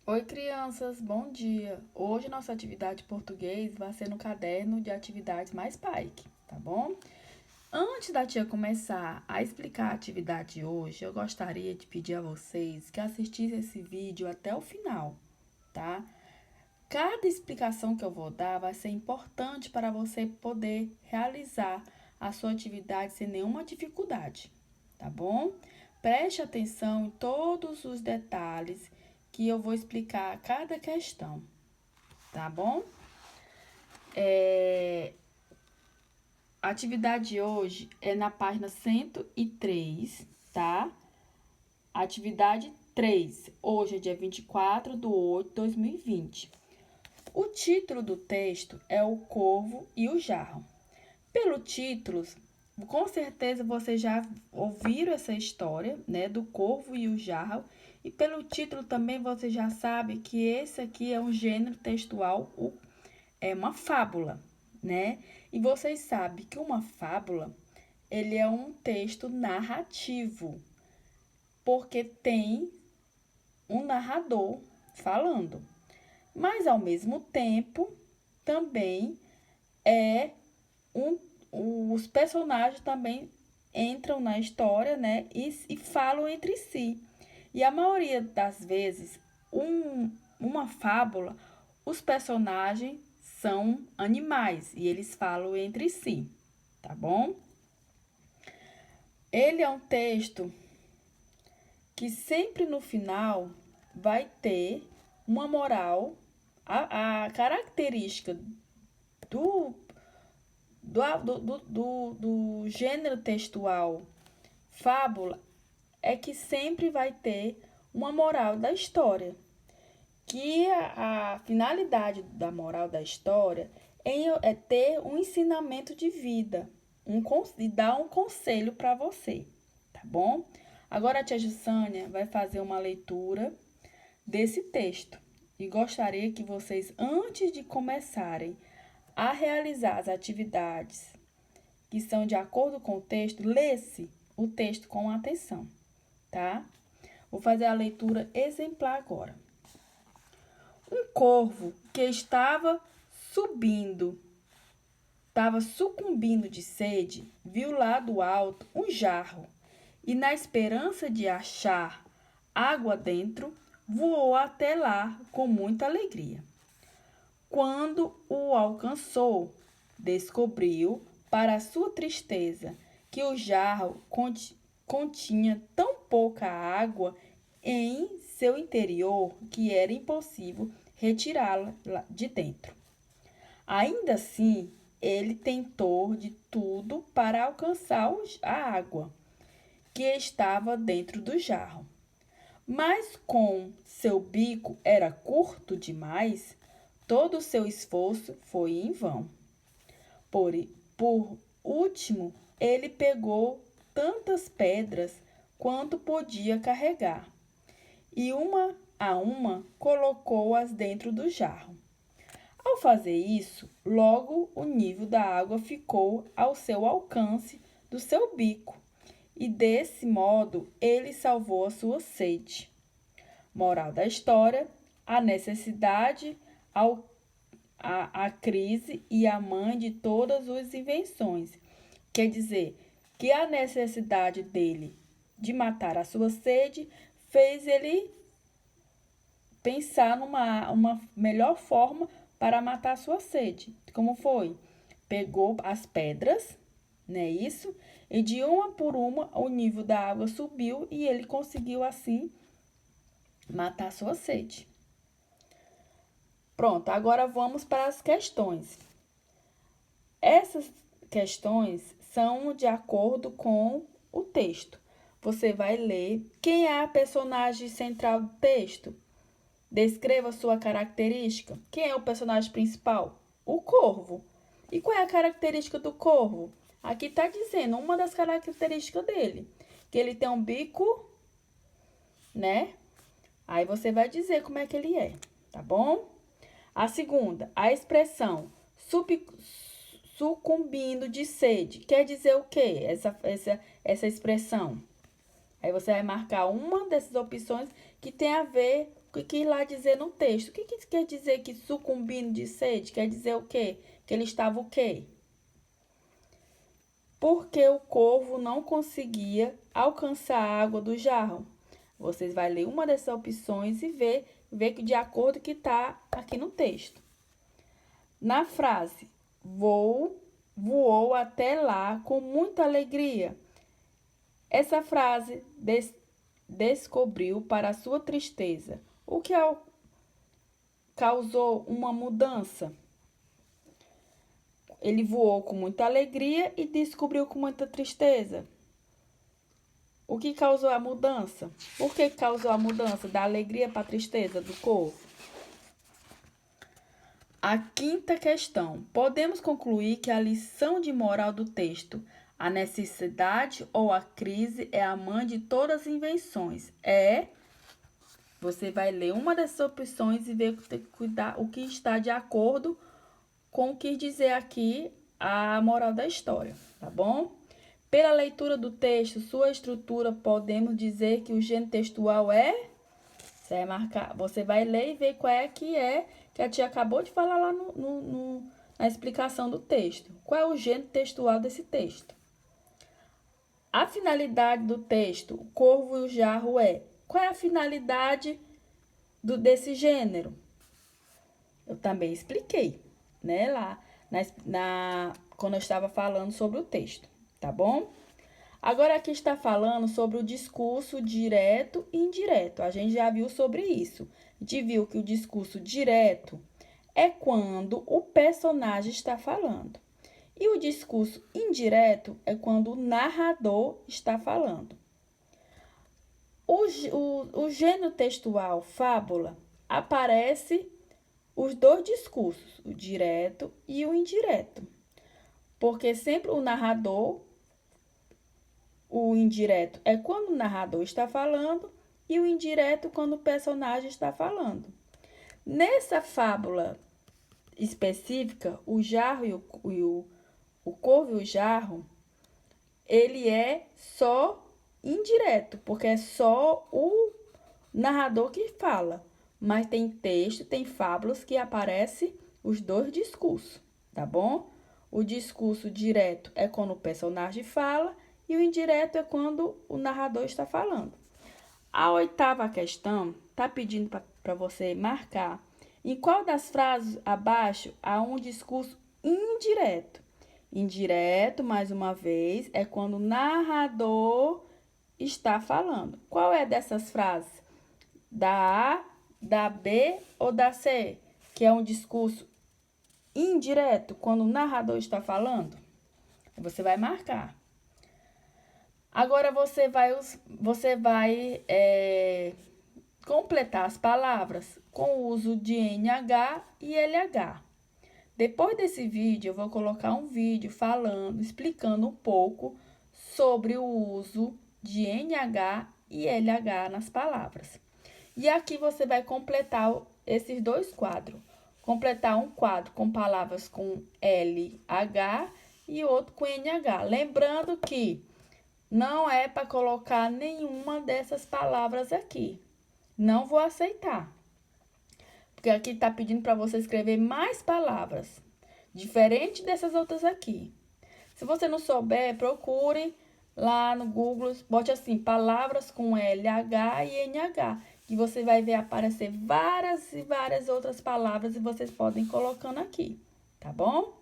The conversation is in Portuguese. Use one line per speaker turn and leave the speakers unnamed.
Oi, crianças, bom dia. Hoje nossa atividade de português vai ser no caderno de atividades mais Paique, tá bom? Antes da tia começar a explicar a atividade de hoje, eu gostaria de pedir a vocês que assistissem esse vídeo até o final, tá? Cada explicação que eu vou dar vai ser importante para você poder realizar a sua atividade sem nenhuma dificuldade, tá bom? Preste atenção em todos os detalhes que eu vou explicar cada questão, tá bom? A atividade de hoje é na página 103, tá? Atividade 3. Hoje é dia 24/8/2020. O título do texto é O Corvo e o Jarro. Pelo título, com certeza vocês já ouviram essa história, né, do corvo e o jarro, e pelo título também você já sabe que esse aqui é um gênero textual, é uma fábula, né? E vocês sabem que uma fábula, ele é um texto narrativo, porque tem um narrador falando, mas ao mesmo tempo também é um, os personagens também entram na história, né? E falam entre si. E a maioria das vezes, uma fábula, os personagens são animais e eles falam entre si, tá bom? Ele é um texto que sempre no final vai ter uma moral. A característica do do gênero textual fábula é que sempre vai ter uma moral da história. Que a finalidade da moral da história é ter um ensinamento de vida e dar um conselho para você, tá bom? Agora a tia Jussânia vai fazer uma leitura desse texto e gostaria que vocês, antes de começarem a realizar as atividades que são de acordo com o texto, lesse o texto com atenção, tá? Vou fazer a leitura exemplar agora. Um corvo que estava sucumbindo de sede, viu lá do alto um jarro e, na esperança de achar água dentro, voou até lá com muita alegria. Quando o alcançou, descobriu, para sua tristeza, que o jarro continha tão pouca água em seu interior que era impossível retirá-la de dentro. Ainda assim, ele tentou de tudo para alcançar a água que estava dentro do jarro. Mas com seu bico era curto demais, todo o seu esforço foi em vão. Por último, ele pegou tantas pedras quanto podia carregar e uma a uma colocou-as dentro do jarro. Ao fazer isso, logo o nível da água ficou ao seu alcance do seu bico, e desse modo ele salvou a sua sede. Moral da história: a necessidade, a crise e a mãe de todas as invenções. Quer dizer, que a necessidade dele de matar a sua sede fez ele pensar uma melhor forma para matar a sua sede. Como foi? Pegou as pedras, né, isso? E de uma por uma o nível da água subiu e ele conseguiu assim matar a sua sede. Pronto, agora vamos para as questões. Essas questões são de acordo com o texto. Você vai ler quem é a personagem central do texto. Descreva sua característica. Quem é o personagem principal? O corvo. E qual é a característica do corvo? Aqui está dizendo uma das características dele, que ele tem um bico, né? Aí você vai dizer como é que ele é, tá bom? A segunda, a expressão sucumbindo de sede. Quer dizer o quê? Essa expressão. Aí você vai marcar uma dessas opções que tem a ver quis lá dizer no texto. O que quer dizer que sucumbindo de sede? Quer dizer o quê? Que ele estava o quê? Porque o corvo não conseguia alcançar a água do jarro. Vocês vão ler uma dessas opções e ver que de acordo que está aqui no texto. Na frase, voou até lá com muita alegria. Essa frase descobriu para sua tristeza, o que causou uma mudança. Ele voou com muita alegria e descobriu com muita tristeza. O que causou a mudança? Por que causou a mudança da alegria para a tristeza do corvo? A quinta questão. Podemos concluir que a lição de moral do texto, a necessidade ou a crise é a mãe de todas as invenções. Você vai ler uma dessas opções e ver o que está de acordo com o que dizer aqui a moral da história, tá bom? Pela leitura do texto, sua estrutura, podemos dizer que o gênero textual é... Você vai ler e ver qual é que a tia acabou de falar lá na explicação do texto. Qual é o gênero textual desse texto? A finalidade do texto, o corvo e o jarro é... Qual é a finalidade desse gênero? Eu também expliquei, né, lá quando eu estava falando sobre o texto, tá bom? Agora aqui está falando sobre o discurso direto e indireto. A gente já viu sobre isso. A gente viu que o discurso direto é quando o personagem está falando. E o discurso indireto é quando o narrador está falando. O gênero textual fábula aparece os dois discursos, o direto e o indireto. Porque sempre o narrador, o indireto é quando o narrador está falando e o indireto quando o personagem está falando. Nessa fábula específica, o jarro o corvo e o jarro, ele é só indireto, porque é só o narrador que fala. Mas tem texto, tem fábulas que aparecem os dois discursos, tá bom? O discurso direto é quando o personagem fala e o indireto é quando o narrador está falando. A oitava questão está pedindo para você marcar em qual das frases abaixo há um discurso indireto. Indireto, mais uma vez, é quando o narrador está falando. Qual é dessas frases? Da A, da B ou da C? Que é um discurso indireto, quando o narrador está falando? Você vai marcar. Agora você vai completar as palavras com o uso de NH e LH. Depois desse vídeo, eu vou colocar um vídeo explicando um pouco sobre o uso de NH e LH nas palavras. E aqui você vai completar esses dois quadros. Completar um quadro com palavras com LH e outro com NH. Lembrando que não é para colocar nenhuma dessas palavras aqui. Não vou aceitar. Porque aqui está pedindo para você escrever mais palavras, diferente dessas outras aqui. Se você não souber, procure lá no Google, bote assim, palavras com LH e NH. E você vai ver aparecer várias e várias outras palavras e vocês podem ir colocando aqui, tá bom?